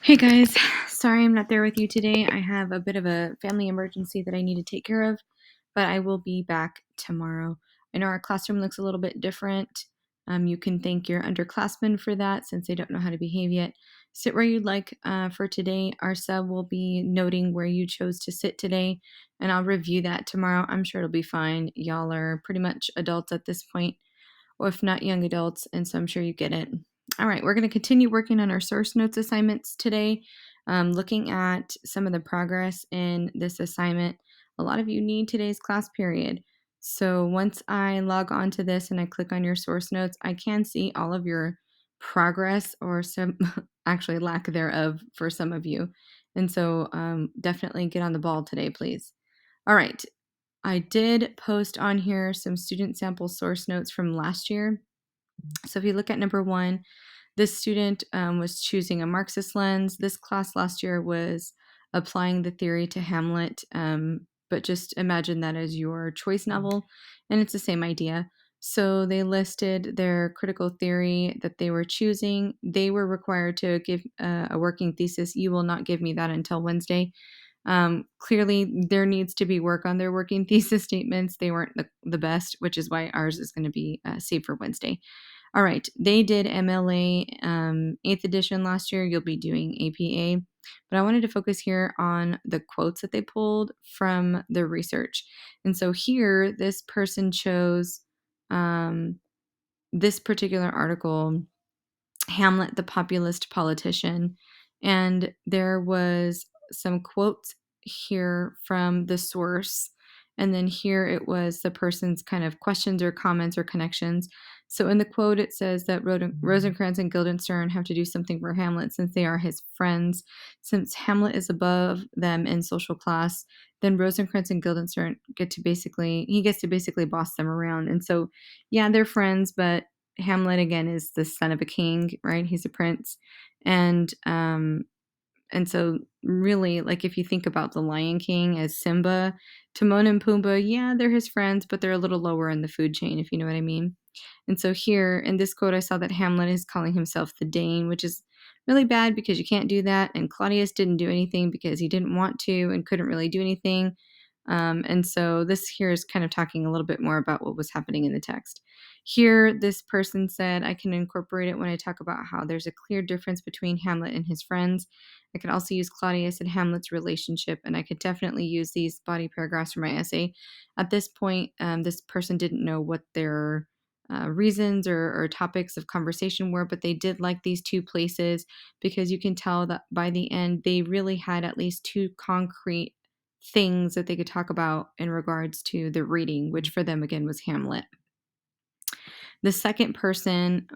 Hey guys, sorry I'm not there with you today. I have a bit of a family emergency that I need to take care of, but I will be back tomorrow. I know our classroom looks a little bit different. You can thank your underclassmen for that since they don't know how to behave yet. Sit where you'd like for today. Our sub will be noting where you chose to sit today, and I'll review that tomorrow. I'm sure it'll be fine. Y'all are pretty much adults at this point, or if not young adults, and so I'm sure you get it. All right, we're going to continue working on our source notes assignments today, looking at some of the progress in this assignment. A lot of you need today's class period. So once I log on to this and I click on your source notes, I can see all of your progress or some actually lack thereof for some of you. And so definitely get on the ball today, please. All right, I did post on here some student sample source notes from last year. So if you look at number one, this student was choosing a Marxist lens. This class last year was applying the theory to Hamlet, but just imagine that as your choice novel, and it's the same idea. So they listed their critical theory that they were choosing. They were required to give a working thesis. You will not give me that until Wednesday. Clearly, there needs to be work on their working thesis statements. They weren't the best, which is why ours is going to be saved for Wednesday. All right, they did MLA 8th edition last year. You'll be doing APA. But I wanted to focus here on the quotes that they pulled from the research. And so here, this person chose this particular article, Hamlet, the Populist Politician. And there was some quotes here from the source. And then here it was the person's kind of questions or comments or connections. So in the quote, it says that Rosencrantz and Guildenstern have to do something for Hamlet since they are his friends. Since Hamlet is above them in social class, then Rosencrantz and Guildenstern gets to basically boss them around. And so, yeah, they're friends, but Hamlet again is the son of a king, right? He's a prince, and so really, like if you think about the Lion King as Simba, Timon and Pumbaa, yeah, they're his friends, but they're a little lower in the food chain, if you know what I mean. And so here in this quote, I saw that Hamlet is calling himself the Dane, which is really bad because you can't do that. And Claudius didn't do anything because he didn't want to and couldn't really do anything. And so this here is kind of talking a little bit more about what was happening in the text. Here, this person said, I can incorporate it when I talk about how there's a clear difference between Hamlet and his friends. I could also use Claudius and Hamlet's relationship, and I could definitely use these body paragraphs for my essay. At this point, this person didn't know what their reasons or topics of conversation were, but they did like these two places because you can tell that by the end, they really had at least two concrete things that they could talk about in regards to the reading, which for them, again, was Hamlet. The second person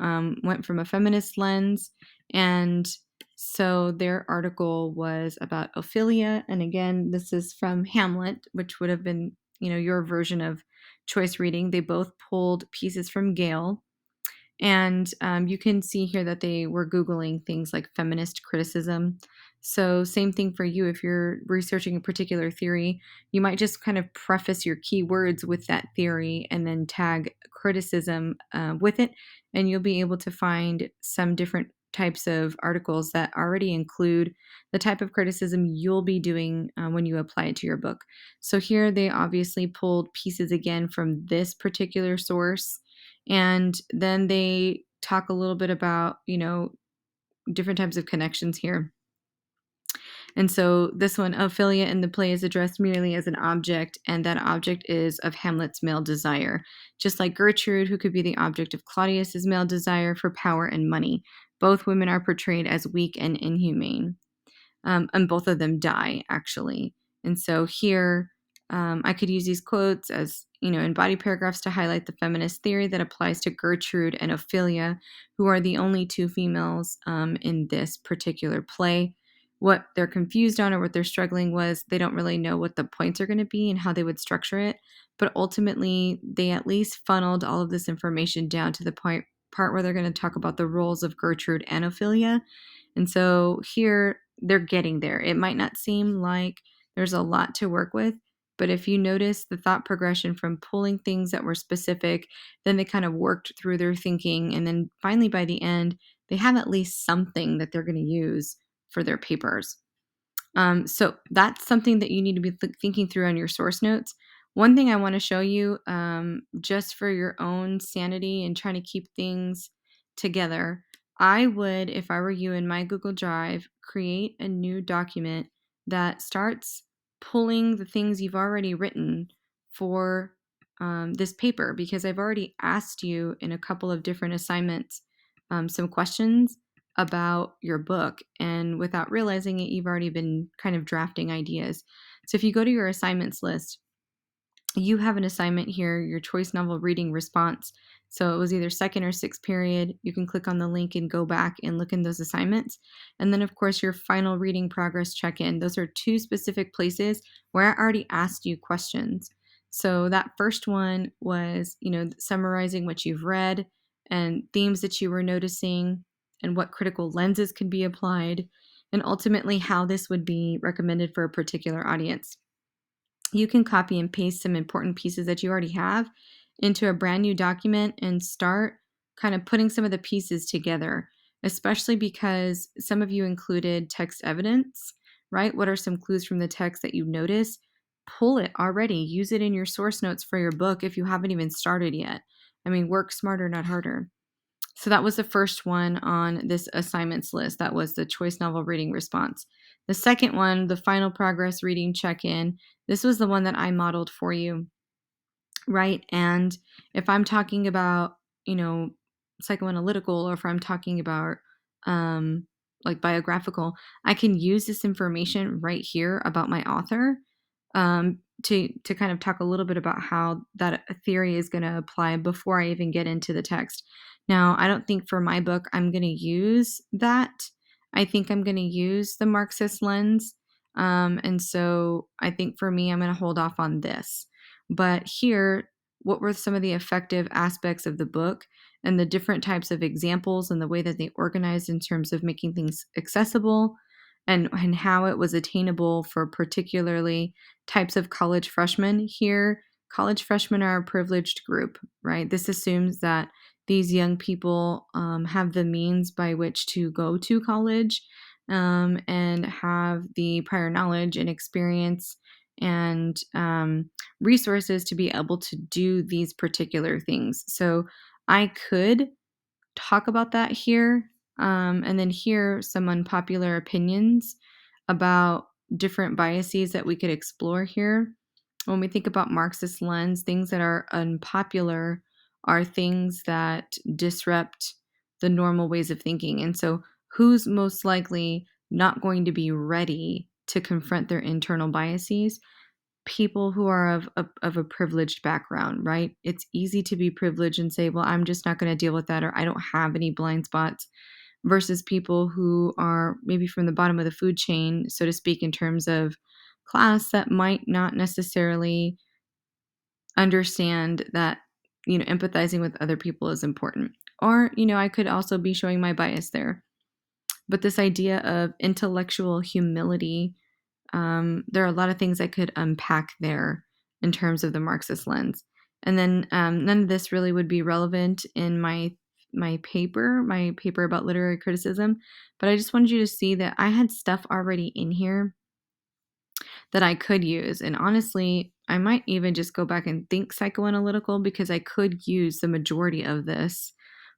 went from a feminist lens, and so their article was about Ophelia. And again, this is from Hamlet, which would have been, your version of choice reading. They both pulled pieces from Gale. And you can see here that they were Googling things like feminist criticism. So, same thing for you. If you're researching a particular theory, you might just kind of preface your keywords with that theory and then tag criticism with it. And you'll be able to find some different types of articles that already include the type of criticism you'll be doing when you apply it to your book. So, here they obviously pulled pieces again from this particular source, and then they talk a little bit about, different types of connections here. And so this one, Ophelia in the play is addressed merely as an object, and that object is of Hamlet's male desire, just like Gertrude, who could be the object of Claudius's male desire for power and money. Both women are portrayed as weak and inhumane, and both of them die, actually. And so here, I could use these quotes as, in body paragraphs to highlight the feminist theory that applies to Gertrude and Ophelia, who are the only two females in this particular play. What they're confused on or what they're struggling was they don't really know what the points are going to be and how they would structure it. But ultimately, they at least funneled all of this information down to the part where they're going to talk about the roles of Gertrude and Ophelia. And so here they're getting there. It might not seem like there's a lot to work with, but if you notice the thought progression from pulling things that were specific, then they kind of worked through their thinking. And then finally, by the end, they have at least something that they're going to use for their papers. So that's something that you need to be thinking through on your source notes. One thing I want to show you, just for your own sanity and trying to keep things together, I would, if I were you in my Google Drive, create a new document that starts pulling the things you've already written for this paper, because I've already asked you in a couple of different assignments some questions about your book, and without realizing it, you've already been kind of drafting ideas. So if you go to your assignments list, you have an assignment here, your choice novel reading response. So it was either second or sixth period. You can click on the link and go back and look in those assignments. And then, of course, your final reading progress check in. Those are two specific places where I already asked you questions. So that first one was, summarizing what you've read and themes that you were noticing and what critical lenses could be applied, and ultimately how this would be recommended for a particular audience. You can copy and paste some important pieces that you already have into a brand new document and start kind of putting some of the pieces together, especially because some of you included text evidence, right? What are some clues from the text that you notice? Pull it already. Use it in your source notes for your book if you haven't even started yet. I mean, work smarter, not harder. So that was the first one on this assignments list. That was the choice novel reading response. The second one, the final progress reading check in, this was the one that I modeled for you, right? And if I'm talking about, psychoanalytical, or if I'm talking about like biographical, I can use this information right here about my author, to kind of talk a little bit about how that theory is going to apply before I even get into the text. Now, I don't think for my book I'm going to use that. I think I'm going to use the Marxist lens. And so I think for me, I'm going to hold off on this. But here, what were some of the effective aspects of the book and the different types of examples and the way that they organized in terms of making things accessible, and how it was attainable for particularly types of college freshmen. Here, college freshmen are a privileged group, right? This assumes that these young people have the means by which to go to college, and have the prior knowledge and experience and resources to be able to do these particular things. So I could talk about that here, and then here some unpopular opinions about different biases that we could explore here. When we think about Marxist lens, things that are unpopular are things that disrupt the normal ways of thinking. And so, who's most likely not going to be ready to confront their internal biases? People who are of a privileged background, right? It's easy to be privileged and say, well, I'm just not going to deal with that, or I don't have any blind spots, versus people who are maybe from the bottom of the food chain, so to speak, in terms of class, that might not necessarily understand that, empathizing with other people is important. Or, I could also be showing my bias there. But this idea of intellectual humility, there are a lot of things I could unpack there in terms of the Marxist lens. And then none of this really would be relevant in my paper about literary criticism. But I just wanted you to see that I had stuff already in here that I could use. And honestly, I might even just go back and think psychoanalytical, because I could use the majority of this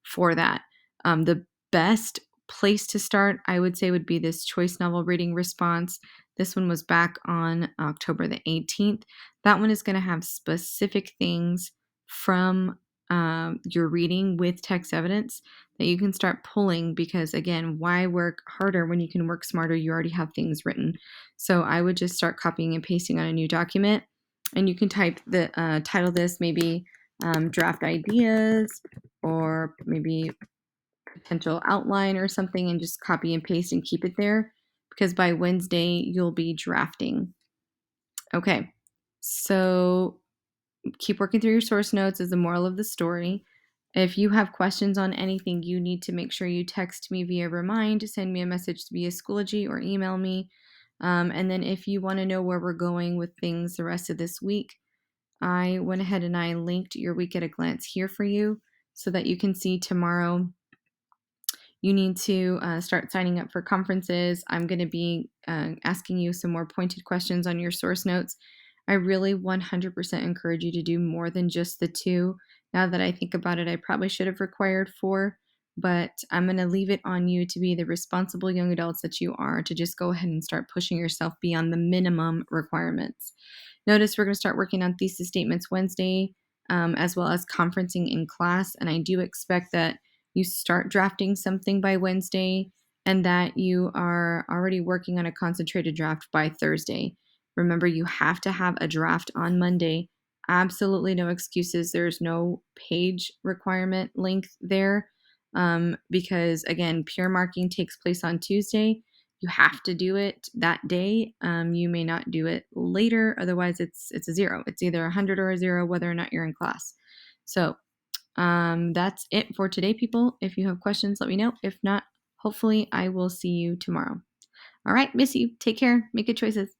for that. The best place to start, I would say, would be this choice novel reading response. This one was back on October the 18th. That one is going to have specific things from your reading with text evidence that you can start pulling, because again, why work harder when you can work smarter? You already have things written. So I would just start copying and pasting on a new document, and you can title this maybe draft ideas, or maybe potential outline or something, and just copy and paste and keep it there, because by Wednesday you'll be drafting. Okay, so keep working through your source notes is the moral of the story. If you have questions on anything, you need to make sure you text me via Remind, send me a message via Schoology, or email me. And then if you want to know where we're going with things the rest of this week, I went ahead and I linked your week at a glance here for you, so that you can see tomorrow You need to start signing up for conferences. I'm going to be asking you some more pointed questions on your source notes. I really 100% encourage you to do more than just the two. Now that I think about it, I probably should have required four, but I'm going to leave it on you to be the responsible young adults that you are to just go ahead and start pushing yourself beyond the minimum requirements. Notice we're going to start working on thesis statements Wednesday, as well as conferencing in class. And I do expect that you start drafting something by Wednesday and that you are already working on a concentrated draft by Thursday. Remember, you have to have a draft on Monday. Absolutely no excuses. There's no page requirement length there, because, again, peer marking takes place on Tuesday. You have to do it that day. You may not do it later. Otherwise, it's a zero. It's either 100 or a zero, whether or not you're in class. So that's it for today, people. If you have questions, let me know. If not, hopefully I will see you tomorrow. All right, miss you. Take care. Make good choices.